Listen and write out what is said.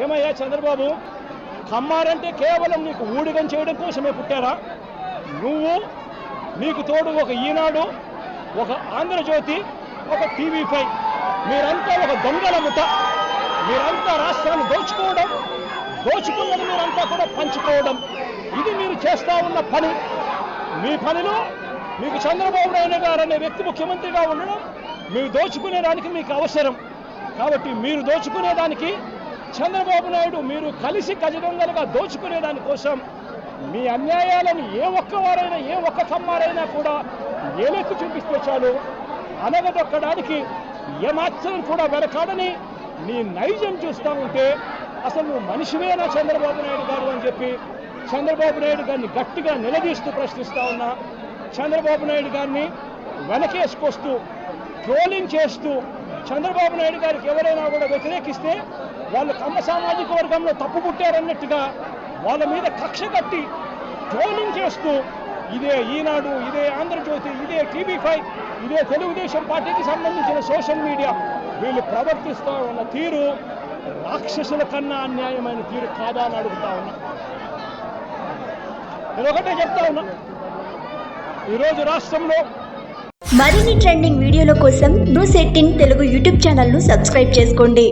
ఏమయ్యా చంద్రబాబు, కమ్మారంటే కేవలం నీకు ఊడిగం చేయడం కోసమే పుట్టారా? నువ్వు, నీకు తోడు ఒక ఈనాడు, ఒక ఆంధ్రజ్యోతి, ఒక TV5, మీరంతా ఒక దొంగల ముఠ. మీరంతా రాష్ట్రాన్ని దోచుకున్నది మీరంతా కూడా పంచుకోవడం, ఇది మీరు చేస్తూ ఉన్న పని. మీ పనిలో మీకు చంద్రబాబు నాయుడు గారు అనే వ్యక్తి ముఖ్యమంత్రిగా ఉండడం, మీరు దోచుకునేదానికి మీకు అవసరం. కాబట్టి మీరు దోచుకునేదానికి చంద్రబాబు నాయుడు, మీరు కలిసి గజదొంగలుగా దోచుకునేదానికోసం మీ అన్యాయాలను ఏ ఒక్కవారైనా, ఏ ఒక్క కమ్మారైనా కూడా ఏలెత్తి చూపిస్తే చాలు, అనగదొక్కడానికి ఏమాత్రం కూడా వెనకాడని నీ నైజం చూస్తూ ఉంటే అసలు నువ్వు మనిషివేనా చంద్రబాబు నాయుడు గారు అని చెప్పి చంద్రబాబు నాయుడు గారిని గట్టిగా నిలదీస్తూ ప్రశ్నిస్తూ ఉన్నా. చంద్రబాబు నాయుడు గారిని వెనకేసుకొస్తూ, ట్రోలింగ్ చేస్తూ, చంద్రబాబు నాయుడు గారికి ఎవరైనా కూడా వ్యతిరేకిస్తే వాళ్ళు కమ్మ సామాజిక వర్గంలో తప్పు పుట్టారన్నట్టుగా వాళ్ళ మీద కక్ష కట్టి ట్రోలింగ్ చేస్తూ, ఇదే ఈనాడు, ఇదే ఆంధ్రజ్యోతి, ఇదే TV5, ఇదే తెలుగుదేశం పార్టీకి సంబంధించిన సోషల్ మీడియా వీళ్ళు ప్రవర్తిస్తూ ఉన్న తీరు రాక్షసుల కన్నా అన్యాయమైన తీరు కాదా అని అడుగుతా ఉన్నా. నేను ఒకటే చెప్తా ఉన్నా, ఈరోజు రాష్ట్రంలో మరిన్ని ట్రెండింగ్ వీడియోల కోసం న్యూస్ 18 తెలుగు యూట్యూబ్ ఛానల్ను సబ్స్క్రైబ్ చేసుకోండి.